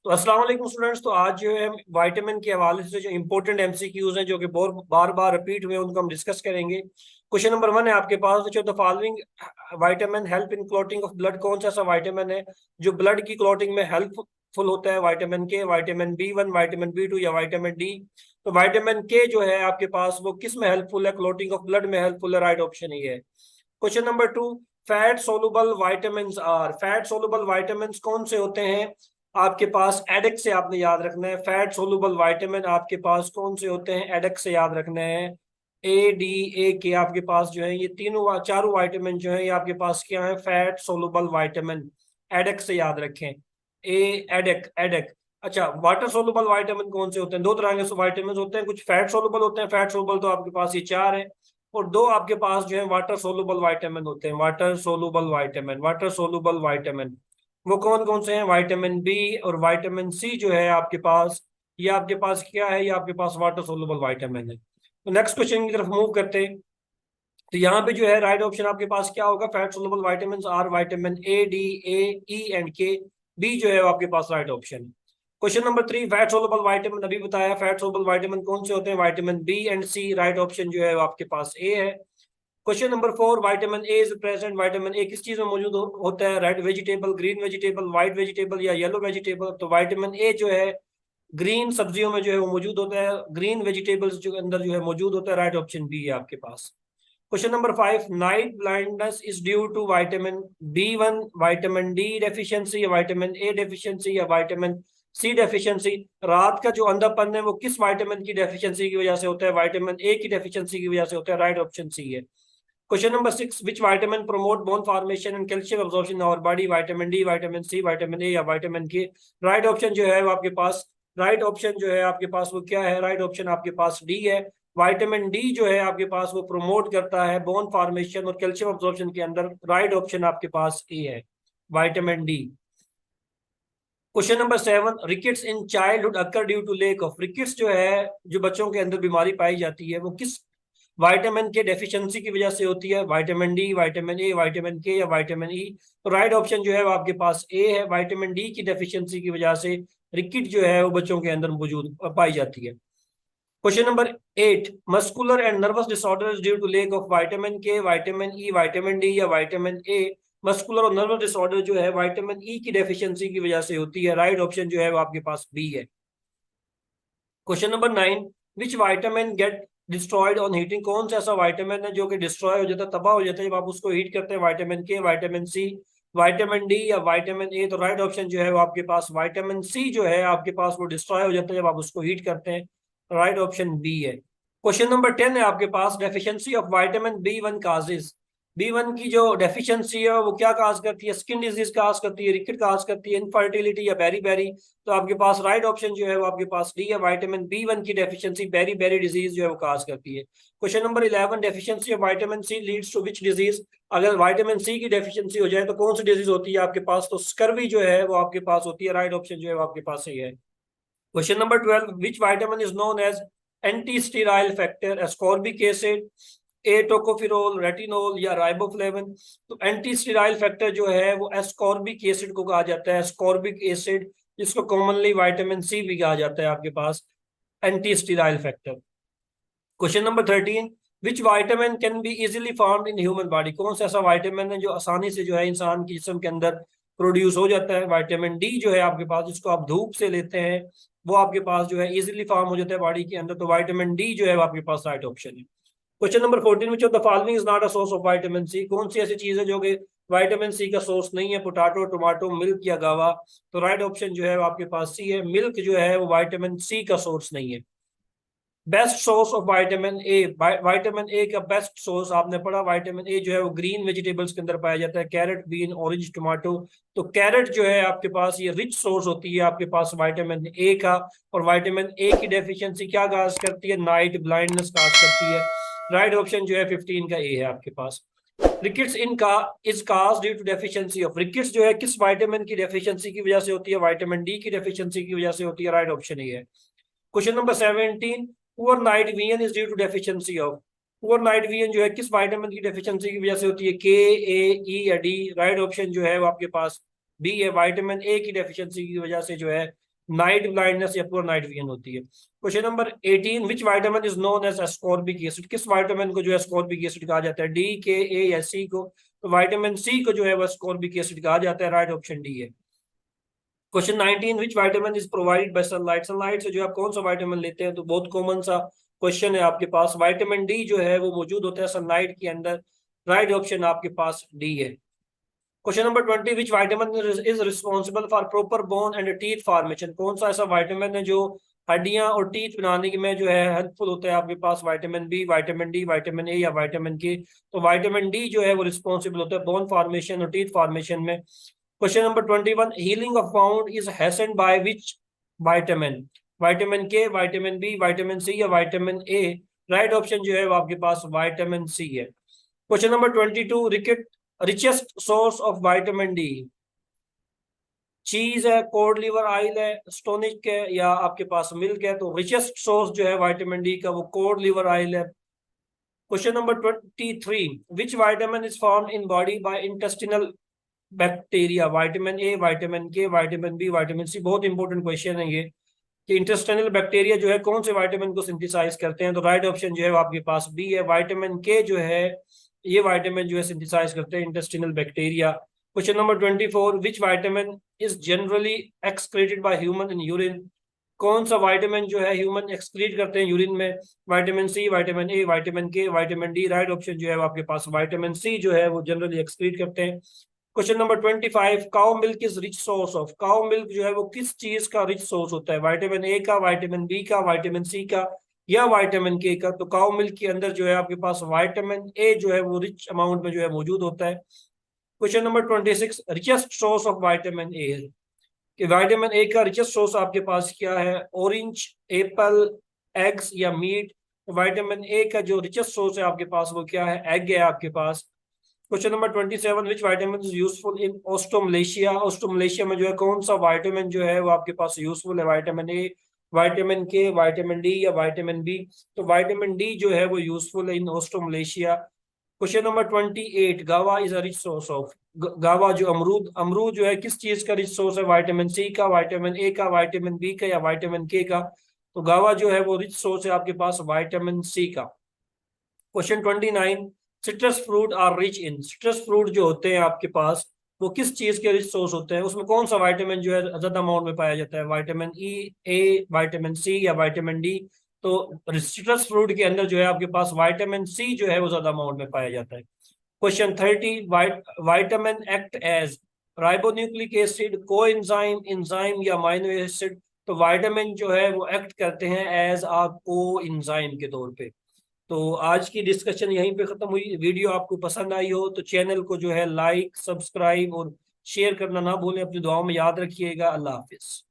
तो अस्सलाम वालेकुम स्टूडेंट्स। तो आज जो है विटामिन के हवाले से जो इंपॉर्टेंट एमसीक्यूज हैं जो कि बहुत बार बार रिपीट हुए हैं उनको हम डिस्कस करेंगे। क्वेश्चन नंबर 1 है आपके पास, जो the following vitamin help in clotting of blood. कौन सा ऐसा विटामिन है जो ब्लड की क्लॉटिंग में हेल्पफुल होता है? Vitamin K, vitamin B 1, vitamin B 2 या विटामिन डी? तो विटामिन के जो है आपके पास वो किस में हेल्पफुल है? क्लॉटिंग ऑफ ब्लड में हेल्पफुल है। राइट ऑप्शन ही है। Question number 2, fat soluble vitamin are. Fat soluble vitamin कौन से होते हैं आपके पास? एडेक्स से आपने याद रखना है। फैट सोलुबल वाइटामिन आपके पास कौन से होते हैं? एडेक्स से याद रखना है। ए, डी, ए के आपके पास जो है ये तीनों चारों वाइटामिन जो है ये आपके पास क्या है? Fat soluble vitamin. एडेक्स से याद रखें। ए, एडेक एडेक। अच्छा, वाटर सोलुबल वाइटामिन कौन से होते हैं? दो तरह के वाइटामिन होते हैं, कुछ फैट सोलुबल होते हैं। फैट सोलुबल तो आपके पास ये चार है, और दो आपके पास जो है वाटर सोलुबल वाइटामिन होते हैं। Water soluble vitamin, water soluble vitamin वो कौन कौन से हैं? विटामिन बी और विटामिन सी जो है आपके पास, ये आपके पास क्या है? ये आपके पास वाटर सोलुबल वाइटामिन है। तो नेक्स्ट क्वेश्चन की तरफ मूव करते हैं। तो यहाँ पे जो है राइट ऑप्शन आपके पास क्या होगा? Fat soluble vitamin are vitamin A, D, A, E and K. B जो है वो आपके पास राइट ऑप्शन है। Question number 3, fat soluble vitamin अभी बताया। फैट सोलुबल वाइटामिन कौन से होते हैं? Vitamin B and C. Right option जो है वो आपके पास ए है। Question number 4, vitamin A is present. Vitamin A किस चीज में मौजूद होता है? Red vegetable, green vegetable, white vegetable या येलो वेजिटेबल? तो विटामिन ए जो है ग्रीन सब्जियों में जो है वो मौजूद होता है, ग्रीन वेजिटेबल्स जो अंदर जो है मौजूद होता है। राइट ऑप्शन बी है आपके पास। Question number 5, night blindness is due to vitamin B 1, vitamin D deficiency या विटामिन ए डेफिशिएंसी या विटामिन सी डेफिशिएंसी? रात का जो अंधापन है वो किस विटामिन की डेफिशिएंसी की वजह से होता है? विटामिन ए की डेफिशिएंसी की वजह से होता है। राइट ऑप्शन सी है। Question number 6, which vitamin promote bone formation and calcium absorption in our body? Vitamin D, vitamin C, vitamin A या विटामिन के? राइट ऑप्शन जो है वो आपके पास, राइट ऑप्शन जो है आपके पास वो क्या है? राइट ऑप्शन आपके पास डी है। विटामिन डी जो है आपके पास वो प्रमोट करता है बोन फॉर्मेशन और कैल्शियम अब्जॉर्प्शन के अंदर। राइट ऑप्शन आपके पास ए है, vitamin D. Question number 7, rickets in childhood occur due to lack of. Rickets जो है जो बच्चों के अंदर बीमारी पाई जाती है वो किस विटामिन के डेफिशिएंसी की वजह से होती है? Vitamin D, vitamin A, vitamin के या विटामिन ई? तो राइट ऑप्शन जो है वो आपके पास ए है। विटामिन डी की डेफिशिएंसी की वजह से रिकेट जो है वो बच्चों के अंदर मौजूद पाई जाती है। Question number 8, muscular and nervous disorder due to lack of vitamin K, vitamin E, vitamin D या विटामिन ए? मस्कुलर और नर्वस डिसऑर्डर जो है विटामिन ई की डेफिशिएंसी की वजह से होती है। राइट ऑप्शन जो है वो आपके पास बी है। Question number 9, which vitamin get destroyed on heating. कौन सा ऐसा विटामिन है जो कि डिस्ट्रॉय हो जाता है, तबाह हो जाता है जब आप उसको हीट करते हैं? Vitamin K, vitamin C, vitamin D या विटामिन ए? तो राइट ऑप्शन जो है वो आपके पास विटामिन सी जो है आपके पास वो डिस्ट्रॉय हो जाता है जब आप उसको हीट करते हैं। राइट ऑप्शन बी है। क्वेश्चन नंबर 10 है आपके पास, deficiency of vitamin B 1 causes. B 1 की जो डेफिशिएंसी है वो क्या काज करती है? स्किन डिजीज काज करती है, रिकेट काज करती है, इनफर्टिलिटी या बेरी बेरी? तो आपके पास राइट ऑप्शन जो है वो आपके पास डी है। विटामिन बी 1 की डेफिशिएंसी बेरी बेरी डिजीज जो है वो काज करती है। Question number 11, deficiency of vitamin C leads to which disease. अगर विटामिन सी की डेफिशिएंसी हो जाए तो कौन सी डिजीज होती है आपके पास? तो स्कर्वी जो है वो आपके पास होती है। राइट ऑप्शन जो है वो आपके पास सही है। Question number 12, which vitamin is known as anti sterile factor? Ascorbic acid, a tocopherol, retinol या राइबोफ्लेविन? तो एंटी स्टीराइल फैक्टर जो है वो एस्कॉर्बिक एसिड को कहा जाता है। एस्कॉर्बिक एसिड, जिसको कॉमनली विटामिन सी भी कहा जाता है आपके पास, anti sterile factor. Question number 13, which vitamin can be easily found in human body? कौन सा ऐसा विटामिन है जो आसानी से जो है इंसान के जिस्म के अंदर प्रोड्यूस हो जाता है? विटामिन डी जो है आपके पास, जिसको आप धूप से लेते हैं, वो आपके पास जो है इजीली फॉर्म हो जाता है बॉडी के अंदर। तो विटामिन डी जो है वो आपके पास राइट ऑप्शन है। Question number 14, which of the following is not a source of vitamin C? कौन सी ऐसी चीज है जो कि विटामिन सी का सोर्स नहीं है? पोटैटो, टोमेटो, मिल्क या गावा? तो राइट ऑप्शन जो है वो आपके पास सी है। मिल्क जो है वो विटामिन सी का सोर्स नहीं है। Best source of vitamin A, vitamin A का बेस्ट सोर्स आपने पढ़ा, विटामिन ए जो है वो ग्रीन वेजिटेबल्स के अंदर पाया जाता है, कैरेट, बीन, ऑरेंज, टमाटो। तो कैरेट जो है आपके पास ये रिच सोर्स होती है आपके पास विटामिन ए का। और विटामिन ए की डेफिशिएंसी क्या काज करती है? नाइट ब्लाइंडनेस काज करती है। राइट ऑप्शन जो है 15 का ए है आपके पास। रिकेट्स इन का is cause due to deficiency of. Rickets जो है किस विटामिन की डेफिशिएंसी की वजह से होती है? विटामिन डी की डेफिशिएंसी की वजह से होती है। राइट ऑप्शन ये है। Question number 17, poor night vision is due to deficiency of. Poor night vision जो है किस विटामिन की डेफिशिएंसी की वजह से होती है? के, ए, ई या डी? राइट ऑप्शन जो है वो आपके पास बी है। विटामिन ए की डेफिशिएंसी की वजह से जो है नाइट ब्लाइंडनेस या पूरा नाइट विजन होती है। Question number 18, which vitamin is known as ascorbic acid, किस वाइटामिन को जो है एस्कॉर्बिक एसिड कहा जाता है, डी, के, ए या सी को? तो विटामिन सी को जो है वो एस्कॉर्बिक एसिड कहा जाता है, राइट ऑप्शन डी है। Question 19, which vitamin is provided by sunlight, sunlight से जो आप कौन सा वाइटामिन लेते हैं? तो बहुत कॉमन सा क्वेश्चन है आपके पास, विटामिन डी जो है वो मौजूद होता है सनलाइट के अंदर, राइट ऑप्शन आपके पास डी है। Question number 20, which vitamin is responsible for proper bone and teeth formation, कौन सा ऐसा वाइटामिन है जो हड्डियां और टीथ बनाने में जो है हेल्पफुल होता है आपके पास? Vitamin B, vitamin D, vitamin A या विटामिन के? तो विटामिन डी जो है वो रिस्पॉन्सिबल होता है बोन फॉर्मेशन और टीथ फॉर्मेशन में। Question number 21, healing of wound is hastened by which vitamin, vitamin K, vitamin B, vitamin C या विटामिन ए? राइट ऑप्शन जो है वो आपके पास विटामिन सी है। Question number 22, richest source of vitamin D, चीज है, कोड लिवर ऑयल है, स्टोनिक है या आपके पास मिल्क है? तो रिचेस्ट सोर्स जो है विटामिन डी का वो कोड लिवर ऑयल है। Question number 23, which vitamin is formed in body by intestinal bacteria, vitamin A, vitamin K, vitamin B, vitamin सी? बहुत इंपॉर्टेंट क्वेश्चन है ये कि इंटेस्टाइनल बैक्टीरिया जो है कौन से विटामिन को सिंथेसाइज करते हैं? तो राइट ऑप्शन जो है आपके पास बी है, विटामिन के जो है ये विटामिन जो है सिंथेसाइज करते हैं intestinal bacteria. Question number 24, which vitamin is generally excreted by human in urine, कौन सा विटामिन जो है ह्यूमन एक्सक्रीट करते हैं यूरिन में? Vitamin C, vitamin A, vitamin K, vitamin D? Right option जो है आपके पास विटामिन सी जो है वो जनरली एक्सक्रीट करते हैं। Question number 25, cow milk is rich source of, cow milk जो है वो किस चीज का रिच सोर्स होता है? विटामिन ए का, विटामिन बी का, विटामिन सी का या विटामिन के का? तो काउ मिल्क के अंदर जो है आपके पास विटामिन ए जो है वो रिच अमाउंट में जो है मौजूद होता है। Question number 26, richest source of vitamin A, कि विटामिन ए का रिचेस्ट सोर्स आपके पास क्या है? ऑरेंज, एप्पल, एग्स या मीट? विटामिन ए का जो रिचेस्ट सोर्स है आपके पास वो क्या है? एग है आपके पास। Question number 27, which vitamin is useful in osteomalacia, osteomalacia में जो है कौन सा विटामिन जो है वो आपके पास यूजफुल है? Vitamin A, vitamin K, vitamin D या विटामिन बी? तो विटामिन डी जो है वो यूजफुल है इन ऑस्टोमलेशिया। क्वेश्चन नंबर 28, गावा is a rich source of, गावा जो अमरूद, अमरूद जो है किस चीज का रिच सोर्स है? विटामिन सी का, विटामिन ए का, विटामिन बी का या विटामिन के का? तो गावा जो है वो रिच सोर्स है आपके पास विटामिन सी का। Question 29, citrus fruit are rich in, citrus fruit जो होते हैं आपके पास वो किस चीज के रिच सोर्स होते हैं? उसमें कौन सा विटामिन जो है ज्यादा अमाउंट में पाया जाता है? विटामिन ई, ए, विटामिन सी या विटामिन डी? तो सिट्रस फ्रूट के अंदर जो है आपके पास विटामिन सी जो है वो ज्यादा अमाउंट में पाया जाता है। Question 30, vitamin act as ribonucleic acid, coenzyme, enzyme या अमीनो एसिड? तो विटामिन जो है वो एक्ट करते हैं एज आ कोएंजाइम के तौर पे। तो आज की डिस्कशन यहीं पे खत्म हुई। वीडियो आपको पसंद आई हो तो चैनल को जो है लाइक, सब्सक्राइब और शेयर करना ना भूलें। अपनी दुआओं में याद रखिएगा। अल्लाह हाफिज।